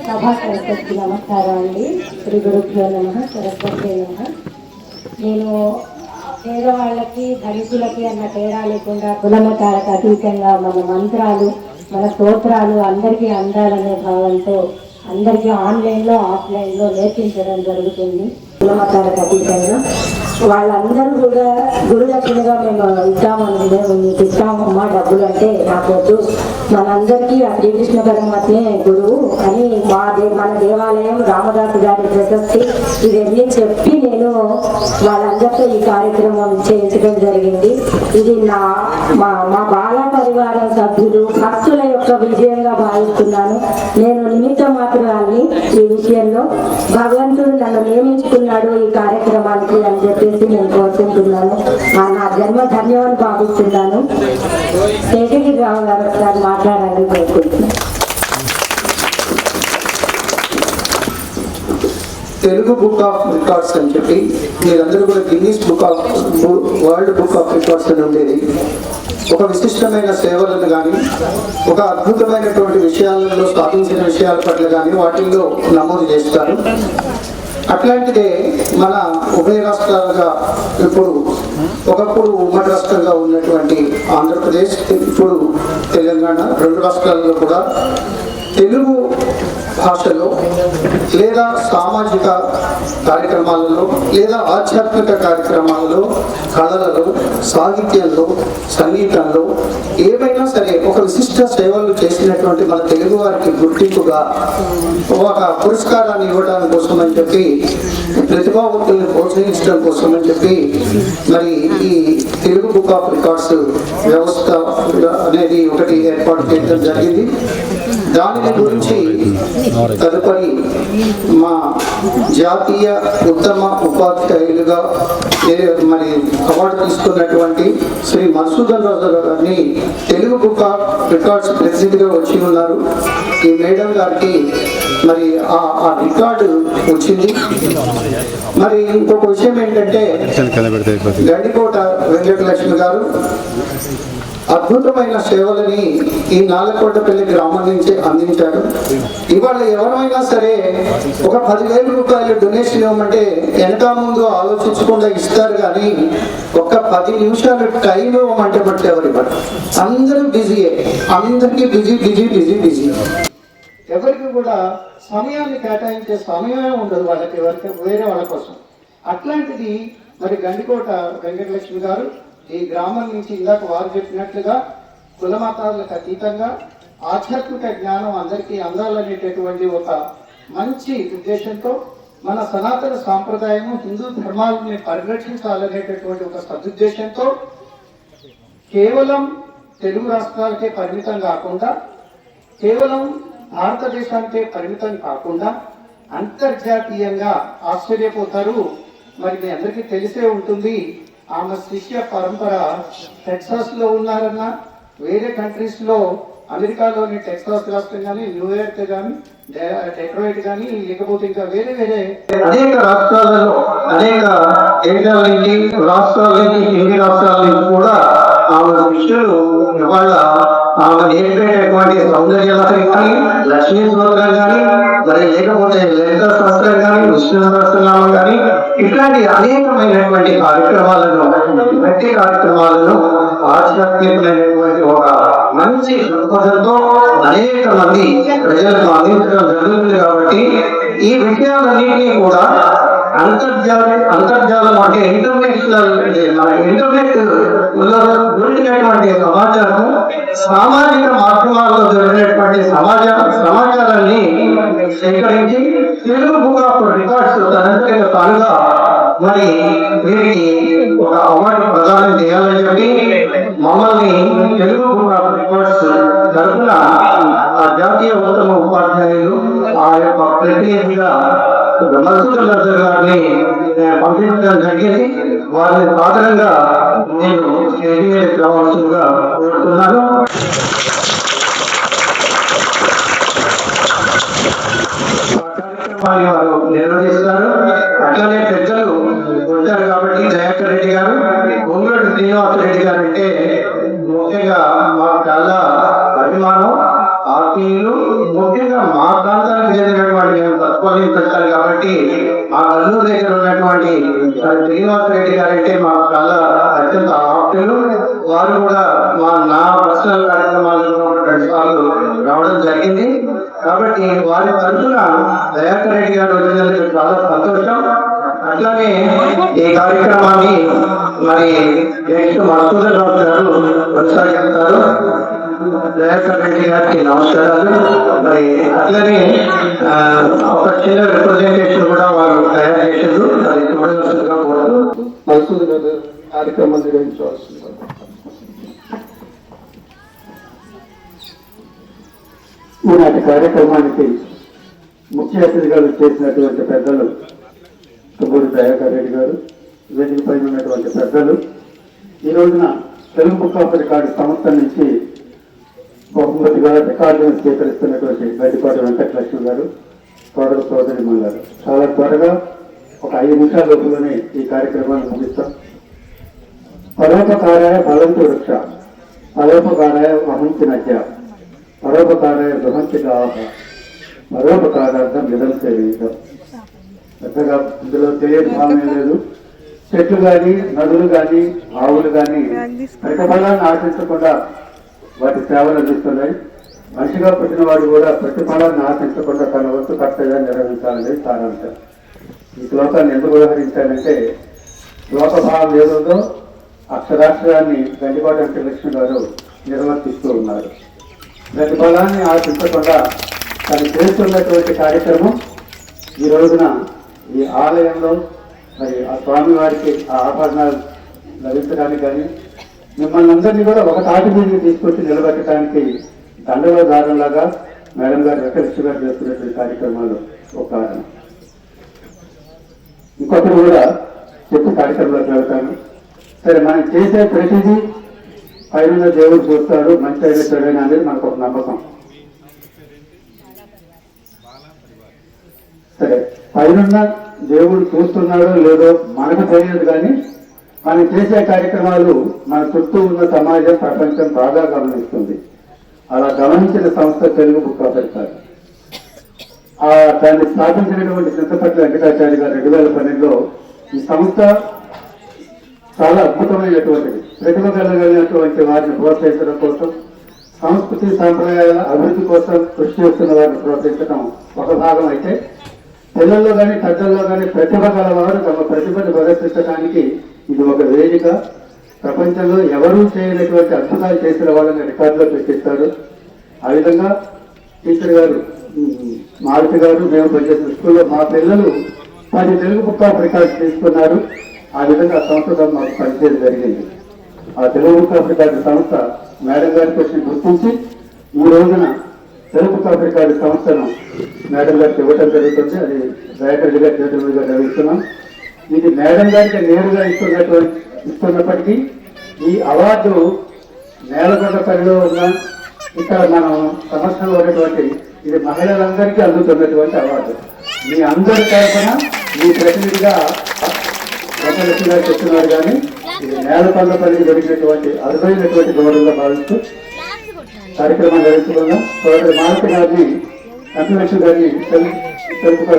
సభాకర్తకి నమస్కారం అండి. శ్రీ గురుభ్యో నమః, సరస్వతి నమః. నేను పేదవాళ్ళకి ధనికులకి అన్న తేడా లేకుండా కులమతాలకు అతీతంగా మన మంత్రాలు మన స్తోత్రాలు అందరికీ అందాలనే భావంతో అందరికీ ఆన్లైన్లో ఆఫ్లైన్లో నేర్పించడం జరుగుతుంది. కులమతాలకు అతీతంగా వాళ్ళందరూ కూడా గురుదక్షిణగా మేము ఇద్దామని మీకు ఇస్తామమ్మా డబ్బులు అంటే నాకొద్దు, మనందరికీ ఆ శ్రీకృష్ణ పరమాత్మే గురువు అని మన దేవాలయం రామదాసు గారి ప్రశస్తి ఇవన్నీ చెప్పి నేను వాళ్ళందరితో ఈ కార్యక్రమం చేయించడం జరిగింది. ఇది మా బాల పరివారం సభ్యులు భక్తుల యొక్క విజయంగా భావిస్తున్నాను. నేను నిమిత్త మాత్రాన్ని ఈ విషయంలో భగవంతుడు నన్ను నియమించుకున్నాడు ఈ కార్యక్రమానికి అని చెప్పేసి నేను కోరుకుంటున్నాను. నా జన్మ ధన్యవాదాలు భావిస్తున్నాను. శేషగిరిరావు గారు మాట్లాడాలని కోరుకుంటున్నాను. తెలుగు బుక్ ఆఫ్ రికార్డ్స్ అని చెప్పి మీరందరూ కూడా Guinness world book of records అని ఉండేది. ఒక విశిష్టమైన సేవలను కానీ ఒక అద్భుతమైనటువంటి విషయాలలో సాధించిన విషయాల పట్ల కానీ వాటిల్లో నమోదు చేస్తారు. అట్లాంటిదే మన ఉభయ రాష్ట్రాలుగా ఒకప్పుడు ఉమ్మడి రాష్ట్రంగా ఉన్నటువంటి ఆంధ్రప్రదేశ్, ఇప్పుడు తెలంగాణ రెండు రాష్ట్రాలలో కూడా తెలుగు భాషలో లేదా సామాజిక కార్యక్రమాలలో లేదా ఆధ్యాత్మిక కార్యక్రమాలలో, కళలలో, సాహిత్యంలో, సంగీతంలో ఏవైనా సరే ఒక విశిష్ట సేవలు చేసినటువంటి మన తెలుగు వారికి గుర్తింపుగా ఒక పురస్కారాన్ని ఇవ్వడం కోసం అని చెప్పి, ప్రతిభావంతుల్ని ప్రోత్సహించడం కోసం అని చెప్పి మరి ఈ తెలుగు బుక్ ఆఫ్ రికార్డ్స్ వ్యవస్థ అనేది ఒకటి ఏర్పాటు చేయడం జరిగింది. దాని గురించి తదుపరి మా జాతీయ ఉత్తమ ఉపాధ్యాయులుగా మరి అవార్డు తీసుకున్నటువంటి శ్రీ మధుసూదన్ రాజు గారిని తెలుగు బుక్ ఆఫ్ రికార్డ్స్ ప్రెసిడెంట్గా వచ్చి ఉన్నారు. ఈ మేడం గారికి మరి ఆ రికార్డు వచ్చింది. మరి ఇంకొక విషయం ఏంటంటే గండికోట వెంకటలక్ష్మి గారు అద్భుతమైన సేవలని ఈ నాలకోటపల్లి గ్రామం నుంచి అందించారు. ఇవాళ ఎవరైనా సరే ఒక 10,000 రూపాయలు డొనేషన్ ఇవ్వమంటే వెనక ముందు ఆలోచించకుండా ఇస్తారు, కానీ ఒక్క 10 నిమిషాలు టైం ఇవ్వమంటే ఎవరు ఇవ్వరు. అందరూ బిజీయే, అందరికీ బిజీ. ఎవరికి కూడా సమయాన్ని కేటాయించే సమయమే ఉండదు ఎవరికి వేరే వాళ్ళ కోసం. అట్లాంటిది మరి గండికోట వెంకటలక్ష్మి గారు ఈ గ్రామం నుంచి ఇందాక వారు చెప్పినట్లుగా కులమతాలకు అతీతంగా ఆధ్యాత్మిక జ్ఞానం అందరికీ అందాలనేటటువంటి ఒక మంచి ఉద్దేశంతో మన సనాతన సాంప్రదాయము హిందూ ధర్మాలని పరిరక్షించాలనేటటువంటి ఒక సదుద్దేశంతో కేవలం తెలుగు రాష్ట్రాలకే పరిమితం కాకుండా, కేవలం భారతదేశానికే పరిమితం కాకుండా అంతర్జాతీయంగా ఆశ్చర్యపోతారు. మరి మీ అందరికీ తెలిసే ఉంటుంది, ఆమె శిష్య పరంపర టెక్సాస్ లో ఉన్నారన్నా, వేరే కంట్రీస్ లో అమెరికాలోని టెక్సాస్ రాష్ట్రం కానీ, న్యూయార్క్ కానీ, డెట్రాయిట్ కానీ, లేకపోతే ఇంకా వేరే అనేక రాష్ట్రాలలో అనేక దేశాల నుంచి హిందీ రాష్ట్రాల నుంచి కూడా ఆమె శిష్యులు ఇవాళ ఆమె నేర్పేటటువంటి సౌందర్య లహరి కానీ, లక్ష్మీ స్తోత్రం కానీ, మరి లేకపోతే లలిత శాస్త్రం కానీ, విష్ణు సహస్రనామం కానీ, ఇట్లాంటి అనేకమైనటువంటి కార్యక్రమాలను ఆధ్యాత్మికమైనటువంటి ఒక మంచి దృక్పథంతో అనేక మంది ప్రజలకు అందించడం జరుగుతుంది. కాబట్టి ఈ విషయాలన్నింటినీ కూడా అంతర్జాలం అంటే ఇంటర్నెట్ దొరికినటువంటి సమాచారం, సామాజిక మాధ్యమాల్లో దొరికినటువంటి సమాచారాన్ని సేకరించి తెలుగు బుక్ ఆఫ్ రికార్డ్స్ తనంతగా తానుగా మరి వీరికి ఒక అవార్డు ప్రదానం చేయాలని చెప్పి మమ్మల్ని తెలుగు బుక్ ఆఫ్ రికార్డ్స్ తరఫున ఆ జాతీయ ఉత్తమ ఉపాధ్యాయులు ఆ యొక్క ప్రతినిధిగా మధుసూదన్ రాజు గారిని పంపించడం జరిగింది. వారిని సాధారణంగా నేను స్టేజ్ మీద రావాల్సిందిగా కోరుతున్నాను. కార్యక్రమాన్ని వారు నిర్వహిస్తారు. అట్లనే పెద్దలు వచ్చారు కాబట్టి జయాకర్ రెడ్డి గారు, గొంగళి శ్రీనివాస రెడ్డి గారు అంటే ముఖ్యంగా మాకు చాలా అభిమానం. ఆత్మీయులు, ముఖ్యంగా మా ప్రాంతానికి చెందినటువంటి తత్వాన్ని పెట్టాలి కాబట్టి మా కల్లూరు దగ్గర ఉన్నటువంటి శ్రీనివాస రెడ్డి గారంటే మాకు చాలా అత్యంత ఆప్తులు. వారు కూడా నా పర్సనల్ కార్యక్రమాల్లో ఉన్నటువంటి సార్లు రావడం జరిగింది. కాబట్టి వారి తరఫున దయాకర్ రెడ్డి గారు వచ్చినందుకు చాలా సంతోషం. అట్లానే ఈ కార్యక్రమాన్ని మరి నెక్స్ట్ మధుసూదన్ రావు గారు కొనసాగిస్తారు. దయాకర్ రెడ్డి గారికి నమస్కారాలు. మరి అట్లనే ఒక చిన్న రిప్రజెంటేషన్ కూడా వారు తయారు చేశారు. అది చూడవలసిందిగా కోరుతూ మధుసూదన్ గారు కార్యక్రమం నిర్వహించవలసింది. ఈనాటి కార్యక్రమానికి ముఖ్య అతిథిగా చేసినటువంటి పెద్దలు తుమ్మూరి దయాకర్ రెడ్డి గారు, వేదిక పైన ఉన్నటువంటి పెద్దలు, ఈ రోజున తెలుగు బుక్ ఆఫ్ రికార్డు సంస్థ నుంచి బహుమతిగా రికార్డులను స్వీకరిస్తున్నటువంటి గడ్డిపాటి వెంకటలక్ష్మి గారు, సోదరు సోదరిమణులు గారు, చాలా త్వరగా ఒక 5 నిమిషాల లోపులోనే ఈ కార్యక్రమాన్ని ముగిస్తాం. పరోపకారాయ ఫలంతు వృక్ష, పరోపకారాయ వహంతి నద్య, పరోపకారాయ బృహంతి గావ, పరోపకారార్థం విధం సేవించం. పెద్దగా ఇందులో తెలియని భావమే లేదు. చెట్లు కానీ, నదులు కానీ, ఆవులు కానీ ప్రతిఫలాన్ని ఆశించకుండా వాటి సేవలు అందిస్తున్నాయి. మనిషిగా పుట్టిన వాడు కూడా ప్రతిఫలాన్ని ఆశించకుండా తన వంతు కర్తవ్యాన్ని నిర్వహించాలనేది సారాంశం. ఈ శ్లోకాన్ని ఎందుకు వ్యవహరించాలంటే, శ్లోక భావం ఏదో అక్షరాక్షరాన్ని గండిపాటి వెంకటలక్ష్మి గారు నిర్వర్తిస్తూ ఉన్నారు. ప్రతిఫలాన్ని ఆశించకుండా తను చేస్తున్నటువంటి కార్యక్రమం ఈ రోజున ఈ ఆలయంలో మరి ఆ స్వామి వారికి ఆ ఆభరణాలు లభించడానికి కానీ, మిమ్మల్ని అందరినీ కూడా ఒక తాటి మీదకి తీసుకొచ్చి నిలబెట్టడానికి దండలో దారంలాగా మేడం గారు వెంకటలక్ష్మి గారు చేస్తున్నటువంటి కార్యక్రమాలు ఒక కారణం. ఇంకొకటి కూడా చెప్పి కార్యక్రమంలోకి వెళ్తాను. సరే, మనం చేసే ప్రతిదీ పైన దేవుడు చూస్తాడు, మంచి అయిన చెడైన అనేది మనకు ఒక నమ్మకం. సరే, పైన దేవుడు చూస్తున్నాడో లేదో మనకు తెలియదు, కానీ మనం చేసే కార్యక్రమాలు మన చుట్టూ ఉన్న సమాజం, ప్రపంచం బాగా గమనిస్తుంది. అలా గమనించిన సంస్థ తెలుగు బుక్ ఆఫ్ రికార్డ్. దాన్ని స్థాపించినటువంటి చింతపట్ల వెంకటాచార్య గారు 2012లో ఈ సంస్థ చాలా అద్భుతమైనటువంటిది. ప్రతిభ కలిగినటువంటి వారిని ప్రోత్సహించడం కోసం, సంస్కృతి సాంప్రదాయాల అభివృద్ధి కోసం కృషి చేస్తున్న వారిని ప్రోత్సహించడం ఒక భాగం అయితే, పిల్లల్లో కానీ పెద్దల్లో కానీ ప్రతిభ గలవారు తమ ప్రతిభను ప్రదర్శించడానికి ఇది ఒక వేదిక. ప్రపంచంలో ఎవరూ చేయనటువంటి అద్భుతాలు చేసిన వాళ్ళని రికార్డులో పెట్టిస్తారు. ఆ విధంగా టీచర్ గారు మారుతి గారు, మేము పనిచేసిన స్కూల్లో మా పిల్లలు 10 తెలుగు బుక్ ఆఫ్ రికార్డ్స్ తీసుకున్నారు. ఆ విధంగా సంస్థతో మాకు పనిచేయడం జరిగింది. ఆ తెలుగు బుక్ ఆఫ్ రికార్డు సంస్థ మేడం గారికి వచ్చి గుర్తించి ఈ రోజున తెలుగు బుక్ ఆఫ్ రికార్డు సంస్థను మేడం గారికి ఇవ్వడం జరుగుతుంది. అది దయాకర్ రెడ్డి గారి చేతుల మీదుగా నిర్వహిస్తున్నాం. ఇది మేడం గారికి నేరుగా ఇస్తున్నప్పటికీ ఈ అవార్డు నేలకొండపల్లిలో ఉన్న ఇక్కడ మనం సంవత్సరంలో ఉన్నటువంటి ఇది మహిళలందరికీ అందుతున్నటువంటి అవార్డు. మీ అందరి తరఫున మీ ప్రతినిధిగా వెంకటలక్ష్మి గారు చెప్తున్నారు, కానీ ఇది నేలకొండపల్లికి జరిగినటువంటి అరుదైనటువంటి గౌరవంగా భావిస్తూ కార్యక్రమం జరుగుతున్నాం. సోదరు మారుతి గారిని, వెంకటలక్ష్మి గారిని తెలుపుగా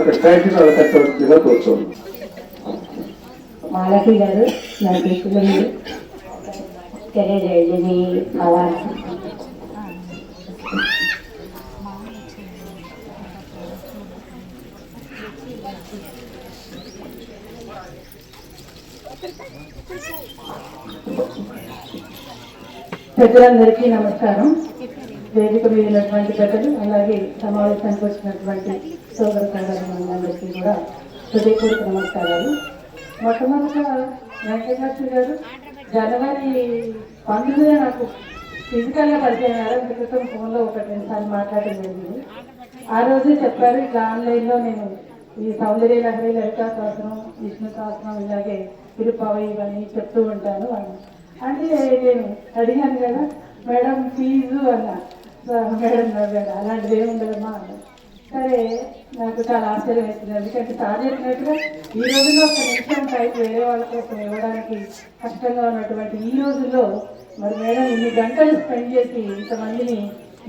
కోరుతున్నాం. మాలతి గారు నా దృష్టిలో తెలియజేయండి మీ అవార్డు. పెద్దలందరికీ నమస్కారం. వేదిక మీద ఉన్నటువంటి పెద్దలు, అలాగే సమావేశానికి వచ్చినటువంటి సోదర సోదరులందరికీ కూడా హృదయపూర్వక నమస్కారాలు. మొట్టమొదటిగా వెంకటలక్ష్మి గారు జనవరి 19 నాకు ఫిజికల్గా పరిచయం అయ్యారు. క్రితం ఫోన్లో 1-2 సార్లు మాట్లాడడం జరిగింది. ఆ రోజే చెప్పారు, ఇట్లా ఆన్లైన్లో నేను ఈ సౌందర్య లహరి, లలితా శాస్త్రం, విష్ణు శాస్త్రం, ఇలాగే తిరుపతి ఇవన్నీ చెప్తూ ఉంటాను అని. అంటే నేను అడిగాను కదా మేడం ఫీజు అన్నా. మేడం నవ్వాడు, అలాంటిది ఏముండదమ్మా అన్న. సరే, నాకు చాలా ఆశ్చర్యం వేస్తుంది. ఎందుకంటే సార్ చెప్పినట్టుగా ఈ రోజుల్లో ఒక నిమిషం టైం వేరే వాళ్ళ కోసం ఇవ్వడానికి కష్టంగా ఉన్నటువంటి ఈ రోజుల్లో మరి మేడం ఇన్ని గంటలు స్పెండ్ చేసి ఇంతమందిని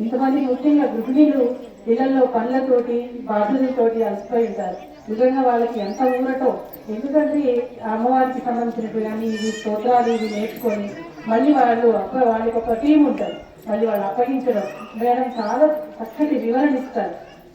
ఇంతమంది ముఖ్యంగా గృహిణీలు ఇళ్లలో పనులతోటి బాధ్యతలతోటి అలసిపోయి ఉంటారు. నిజంగా వాళ్ళకి ఎంత ఊరటో. ఎందుకంటే అమ్మవారికి సంబంధించినట్టు కానీ ఇవి స్తోత్రాలు ఇవి నేర్చుకొని మళ్ళీ వాళ్ళకి ఒక టీం ఉంటారు, మళ్ళీ వాళ్ళు అప్పగించడం. మేడం చాలా చక్కటి వివరణ ఇస్తారు.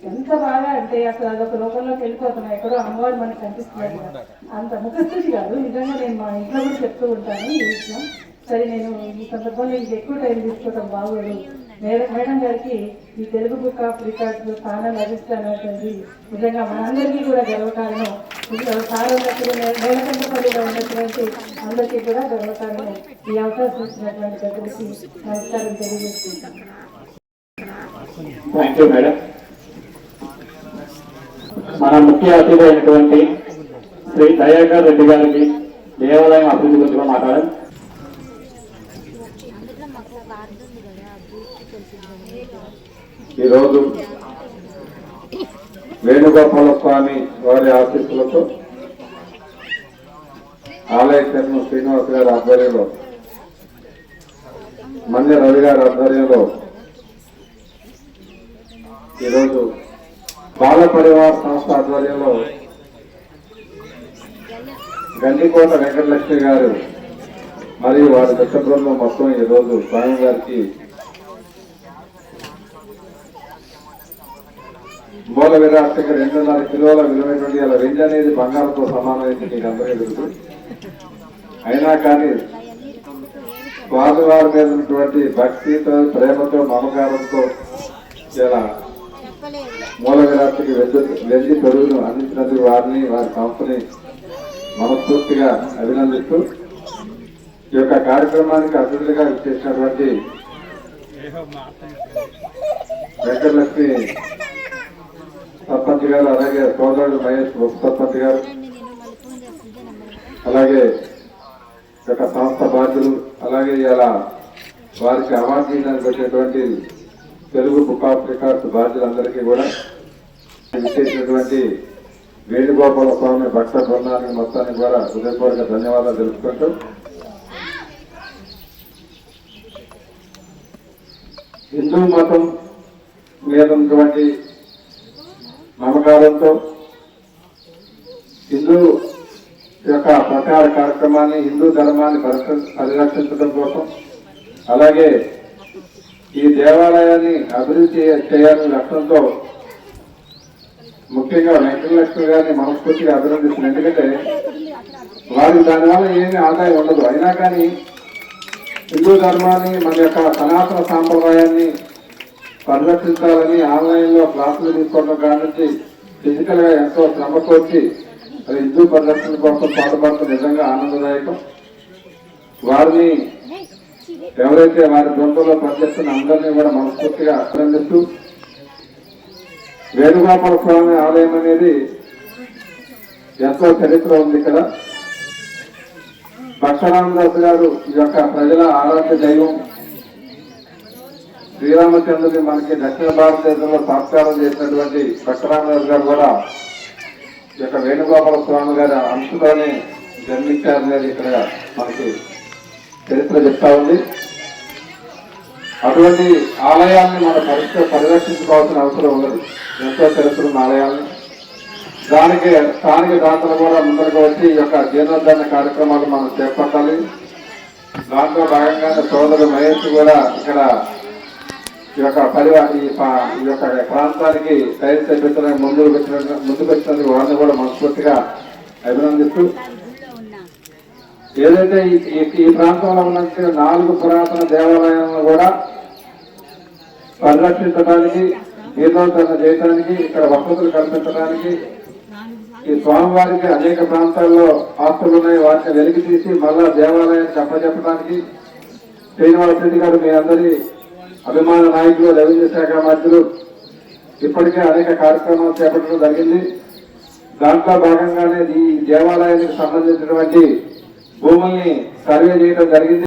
ఎంత బాగా అంటే అసలు అదొక లోకంలోకి వెళ్ళిపోతున్నాం, ఎక్కడో అమ్మవారు మనకు కనిపిస్తున్నారు కదా. అంత ముఖస్థితి కాదు. నిజంగా నేను మా ఇంట్లో కూడా చెప్తూ ఉంటాను ఈ విషయం. సరే, నేను ఈ సందర్భంలో ఇంక ఎక్కువ టైం తీసుకోవడం బాగోదు. మేడం గారికి ఈ తెలుగు బుక్ ఆఫ్ రికార్డ్స్ స్థానం లభిస్తాననేది నిజంగా మనందరికీ కూడా గర్వకారణం. సార్ ఉన్నప్పుడు నేలకంటపల్లిలో ఉన్నటువంటి అందరికీ కూడా గర్వకారణం. ఈ అవకాశం ఇచ్చినటువంటి పెద్దలకి నమస్కారం తెలియజేస్తున్నాను. Thank you madam. మన ముఖ్య అతిథి అయినటువంటి శ్రీ దయాకర్ రెడ్డి గారికి దేవాలయం అభివృద్ధి గురించి మాట్లాడారు. ఈరోజు వేణుగోపాల స్వామి వారి ఆశీస్సులతో ఆలయ చైర్మన్ శ్రీనివాస్ గారి ఆధ్వర్యంలో, మన్య రవి గారి ఆధ్వర్యంలో ఈరోజు బాల పరివార్ సంస్థ ఆధ్వర్యంలో గండికోట వెంకటలక్ష్మి గారు మరియు వారి దత్త బృందం మొత్తం ఈరోజు స్వామి గారికి మూల విరాట్కి 2.5 కిలోల విలువైనటువంటి అలా వెండి అనేది బంగారంతో సమానమైంది మీకు అందరికీ తెలుసు. అయినా కానీ స్వామివారి మీద ఉన్నటువంటి భక్తితో, ప్రేమతో, మమకారంతో ఇలా మూల విరాట్కి వెండి పెరుగును అందించినందుకు వారిని, వారి సంస్థని మనస్ఫూర్తిగా అభినందిస్తూ ఈ యొక్క కార్యక్రమానికి అతిథులుగా చేసినటువంటి వెంకటలక్ష్మి సర్పంచ్ గారు, అలాగే సోదరుడు మహేష్ ఉప సర్పంచ్ గారు, అలాగే యొక్క సంస్థ బాధ్యులు, అలాగే ఇలా వారికి అవార్డు చేయడానికి వచ్చేటువంటి తెలుగు బుక్ ఆఫ్ రికార్డ్స్ బాధ్యులందరికీ కూడా విచ్చేసినటువంటి వేణుగోపాల స్వామి భక్త బృందానికి మొత్తానికి కూడా హృదయపూర్వక ధన్యవాదాలు తెలుపుకుంటూ హిందూ మతం మీద ఉన్నటువంటి నమ్మకాలతో హిందూ యొక్క ప్రచార కార్యక్రమాన్ని, హిందూ ధర్మాన్ని పరిరక్షించడం కోసం, అలాగే ఈ దేవాలయాన్ని అభివృద్ధి చేయాలనే లక్ష్యంతో ముఖ్యంగా వెంకటలక్ష్మి గారిని మనస్ఫూర్తిగా అభినందిస్తుంది. ఎందుకంటే వారికి దానివల్ల ఏమీ ఆదాయం ఉండదు. అయినా కానీ హిందూ ధర్మాన్ని, మన యొక్క సనాతన సాంప్రదాయాన్ని పరిరక్షించాలని ఆన్లైన్లో క్లాసులు తీసుకోవడం కాడి నుంచి ఫిజికల్ గా ఎంతో శ్రమ కోర్చి అది హిందూ పరిరక్షణ కోసం పాటుపడుతున్న నిజంగా ఆనందదాయకం. వారిని ఎవరైతే వారి బృందంలో పనిచేస్తున్న అందరినీ కూడా మనస్ఫూర్తిగా అభినందిస్తూ, వేణుగోపాల స్వామి ఆలయం అనేది ఎంతో చరిత్ర ఉంది. ఇక్కడ భక్తరామదాస్ గారు ఈ యొక్క ప్రజల ఆరాధ్య దైవం శ్రీరామచంద్రుని మనకి దక్షిణ భారతదేశంలో సంస్కారం చేసినటువంటి భక్తరామదాస్ గారు కూడా ఈ యొక్క వేణుగోపాల స్వామి గారి అంశతోనే జన్మించారనేది ఇక్కడ మనకి చరిత్ర చెప్తా ఉంది. అటువంటి ఆలయాన్ని మనం పరిరక్షించుకోవాల్సిన అవసరం ఉన్నది. ఎంతో చరిత్ర ఉన్న ఆలయాన్ని దానికి స్థానిక దాతలు కూడా ముందరకు వచ్చి ఈ యొక్క జీర్ణోద్ధరణ కార్యక్రమాలు మనం చేపట్టాలి. దాంట్లో భాగంగానే సోదరుడు మహేష్ కూడా ఇక్కడ ఈ యొక్క ఈ యొక్క ప్రాంతానికి టైర్ తెప్పించడానికి ముందుకు వచ్చినందుకు వారిని కూడా మనస్ఫూర్తిగా అభినందిస్తూ, ఏదైతే ఈ ప్రాంతంలో ఉన్న 4 పురాతన దేవాలయాలను కూడా పరిరక్షించడానికి, జీర్ణోద్ధరణ చేయడానికి, ఇక్కడ వసతులు కల్పించడానికి, ఈ స్వామివారికి అనేక ప్రాంతాల్లో ఆస్తులు ఉన్నాయి, వాటిని వెలికి తీసి మళ్ళా దేవాలయానికి అప్పచెప్పడానికి శ్రీనివాస్ రెడ్డి గారు మీ అందరి అభిమాన నాయకులు, రెవెన్యూ శాఖ మంత్రులు ఇప్పటికే అనేక కార్యక్రమాలు చేపట్టడం జరిగింది. దాంట్లో భాగంగానే ఈ దేవాలయానికి సంబంధించినటువంటి భూముల్ని సర్వే చేయడం జరిగింది.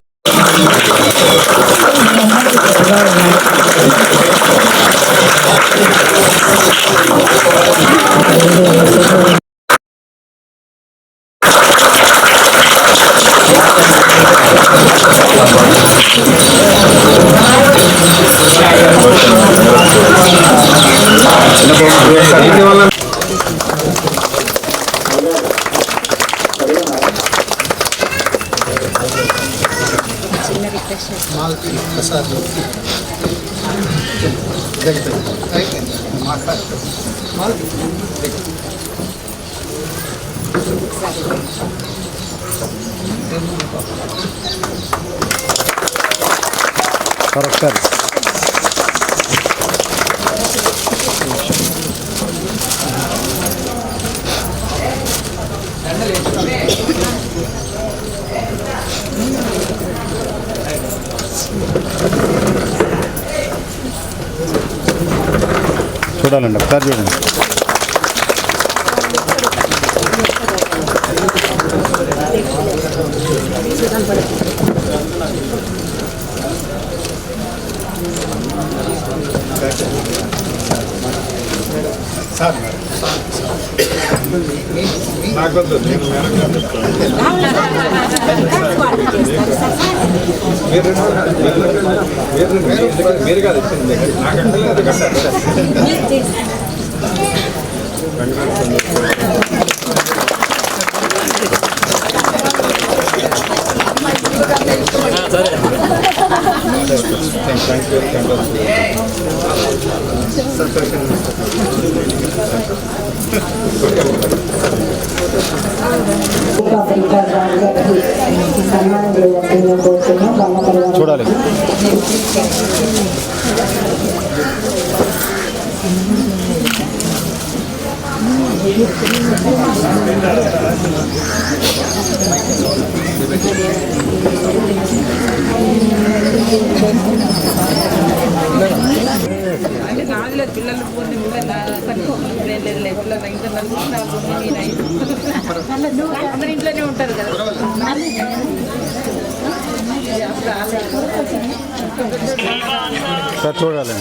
చూడాలండి ఒకసారి చూడండి. మీరు కాదు సన్మానం చేయాల్సిందిగా కోరుతున్నాం. చూడాలి. పిల్లలు అందరు ఇంట్లోనే ఉంటారు కదా. సార్ చూడాలి.